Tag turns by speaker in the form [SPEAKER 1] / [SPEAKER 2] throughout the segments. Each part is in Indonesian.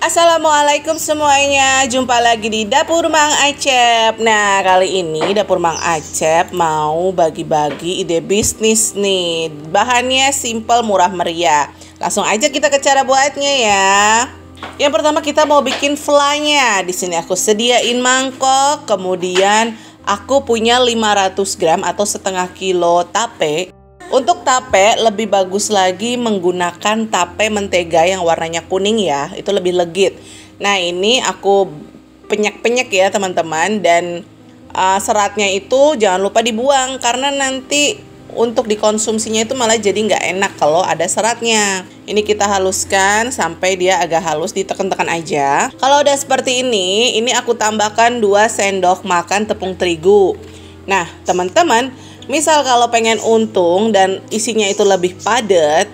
[SPEAKER 1] Assalamualaikum semuanya, jumpa lagi di Dapur Mang Acep. Nah, kali ini Dapur Mang Acep mau bagi-bagi ide bisnis nih. Bahannya simple, murah meriah. Langsung aja kita ke cara buatnya ya. Yang pertama kita mau bikin flanya. Di sini aku sediain mangkok, kemudian aku punya 500 gram atau setengah kilo tape. Untuk tape lebih bagus lagi menggunakan tape mentega yang warnanya kuning ya, itu lebih legit. Nah ini aku penyek-penyek ya teman-teman, dan seratnya itu jangan lupa dibuang karena nanti untuk dikonsumsinya itu malah jadi nggak enak kalau ada seratnya. Ini kita haluskan sampai dia agak halus, ditekan-tekan aja. Kalau udah seperti ini aku tambahkan 2 sendok makan tepung terigu. Nah teman-teman, misal kalau pengen untung dan isinya itu lebih padat,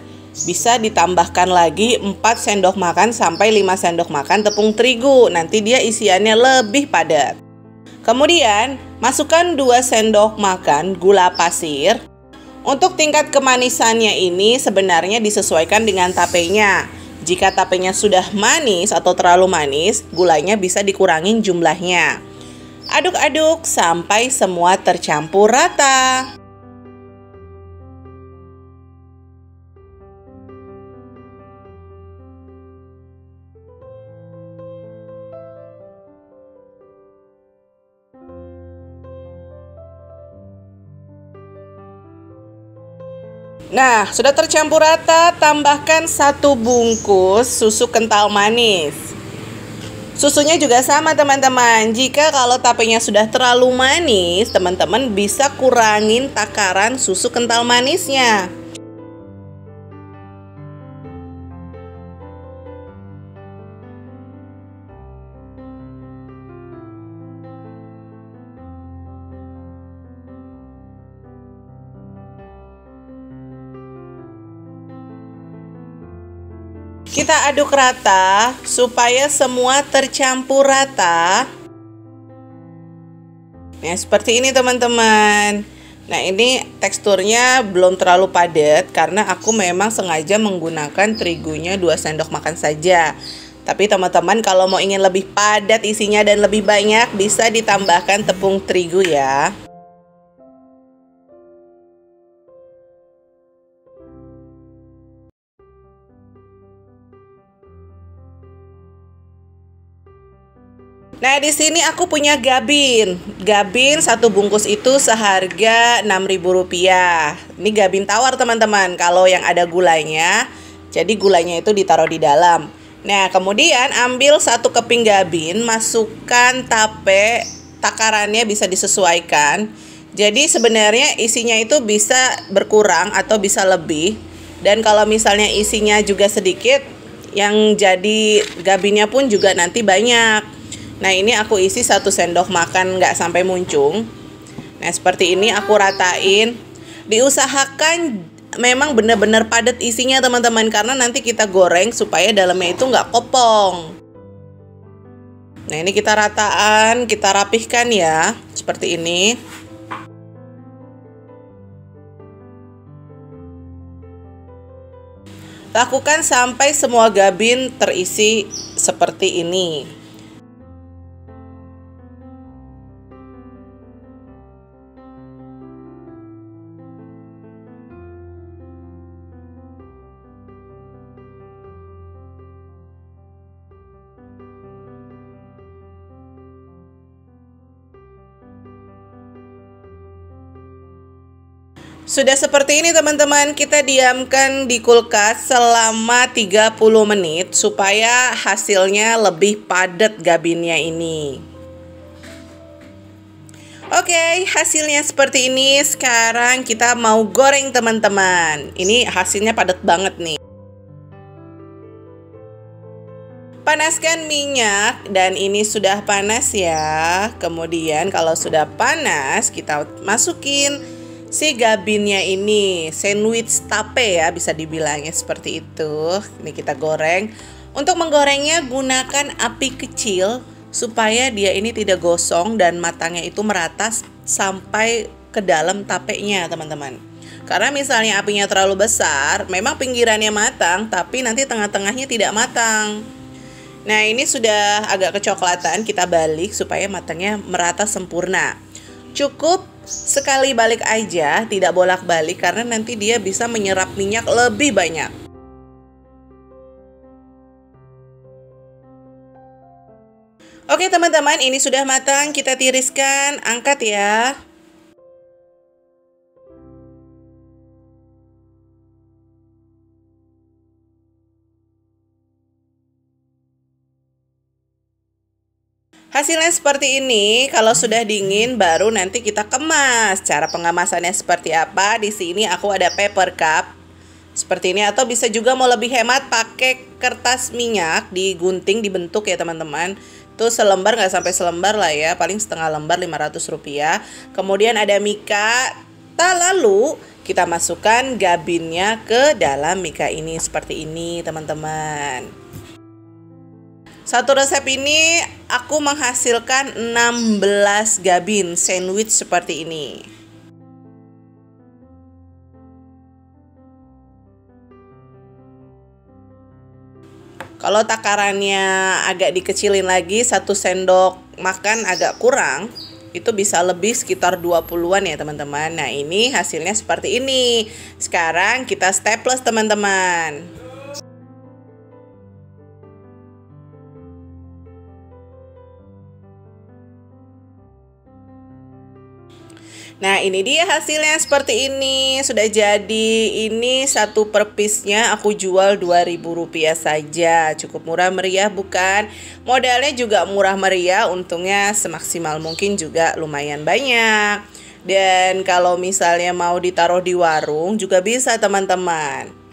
[SPEAKER 1] bisa ditambahkan lagi 4 sendok makan sampai 5 sendok makan tepung terigu. Nanti dia isiannya lebih padat. Kemudian, masukkan 2 sendok makan gula pasir. Untuk tingkat kemanisannya ini sebenarnya disesuaikan dengan tapenya. Jika tapenya sudah manis atau terlalu manis, gulanya bisa dikurangin jumlahnya. Aduk-aduk sampai semua tercampur rata. Nah, sudah tercampur rata, tambahkan 1 bungkus susu kental manis. Susunya juga sama teman-teman. Jika kalau tapenya sudah terlalu manis, teman-teman bisa kurangin takaran susu kental manisnya. Kita aduk rata supaya semua tercampur rata. Nah, seperti ini teman-teman. Nah, ini teksturnya belum terlalu padat karena aku memang sengaja menggunakan terigunya 2 sendok makan saja. Tapi teman-teman kalau mau ingin lebih padat isinya dan lebih banyak, bisa ditambahkan tepung terigu ya. Nah, di sini aku punya gabin. Gabin 1 bungkus itu seharga Rp6.000. Ini gabin tawar, teman-teman. Kalau yang ada gulanya, jadi gulanya itu ditaruh di dalam. Nah, kemudian ambil 1 keping gabin, masukkan tape, takarannya bisa disesuaikan. Jadi sebenarnya isinya itu bisa berkurang atau bisa lebih. Dan kalau misalnya isinya juga sedikit, yang jadi gabinnya pun juga nanti banyak. Nah, ini aku isi 1 sendok makan nggak sampai muncung. Nah, seperti ini aku ratain. Diusahakan memang benar-benar padat isinya teman-teman, karena nanti kita goreng supaya dalamnya itu nggak kopong. Nah, ini kita rataan, kita rapihkan ya, seperti ini. Lakukan sampai semua gabin terisi seperti ini. Sudah seperti ini teman-teman, kita diamkan di kulkas selama 30 menit supaya hasilnya lebih padat gabinnya ini. Oke, hasilnya seperti ini. Sekarang kita mau goreng teman-teman. Ini hasilnya padat banget nih. Panaskan minyak, dan ini sudah panas ya. Kemudian kalau sudah panas, kita masukin si gabinnya ini, sandwich tape ya, bisa dibilangnya seperti itu. Ini kita goreng. Untuk menggorengnya gunakan api kecil supaya dia ini tidak gosong dan matangnya itu merata sampai ke dalam tapenya teman-teman. Karena misalnya apinya terlalu besar, memang pinggirannya matang tapi nanti tengah-tengahnya tidak matang. Nah, ini sudah agak kecoklatan, kita balik supaya matangnya merata sempurna. Cukup sekali balik aja, tidak bolak-balik karena nanti dia bisa menyerap minyak lebih banyak. Oke teman-teman, ini sudah matang, kita tiriskan, angkat ya. Hasilnya seperti ini. Kalau sudah dingin baru nanti kita kemas. Cara pengemasannya seperti apa? Di sini aku ada paper cup seperti ini, atau bisa juga mau lebih hemat pakai kertas minyak digunting, dibentuk ya teman-teman. Tuh selembar, nggak sampai selembar lah ya, paling setengah lembar, 500 rupiah. Kemudian ada mika. Lalu kita masukkan gabinnya ke dalam mika ini seperti ini teman-teman. Satu resep ini aku menghasilkan 16 gabin sandwich seperti ini. Kalau takarannya agak dikecilin lagi, 1 sendok makan agak kurang, itu bisa lebih sekitar 20-an ya teman-teman. Nah, ini hasilnya seperti ini. Sekarang kita staples teman-teman. Nah, ini dia hasilnya seperti ini. Sudah jadi. Ini satu per piece-nya aku jual Rp2.000 saja. Cukup murah meriah bukan? Modalnya juga murah meriah, untungnya semaksimal mungkin juga lumayan banyak. Dan kalau misalnya mau ditaruh di warung juga bisa teman-teman.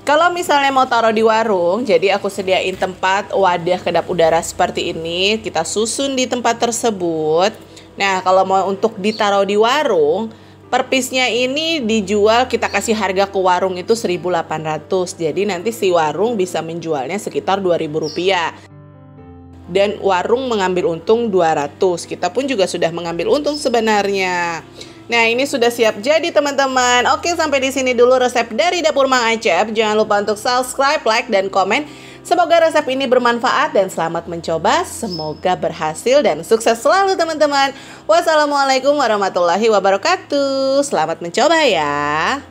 [SPEAKER 1] Kalau misalnya mau taruh di warung, jadi aku sediain tempat wadah kedap udara seperti ini. Kita susun di tempat tersebut. Nah, kalau mau untuk ditaruh di warung, per piece-nya ini dijual, kita kasih harga ke warung itu 1.800. Jadi nanti si warung bisa menjualnya sekitar Rp2.000. Dan warung mengambil untung 200. Kita pun juga sudah mengambil untung sebenarnya. Nah, ini sudah siap jadi teman-teman. Oke, sampai di sini dulu resep dari Dapur Mang Acep. Jangan lupa untuk subscribe, like, dan komen. Semoga resep ini bermanfaat dan selamat mencoba. Semoga berhasil dan sukses selalu teman-teman. Wassalamualaikum warahmatullahi wabarakatuh. Selamat mencoba ya.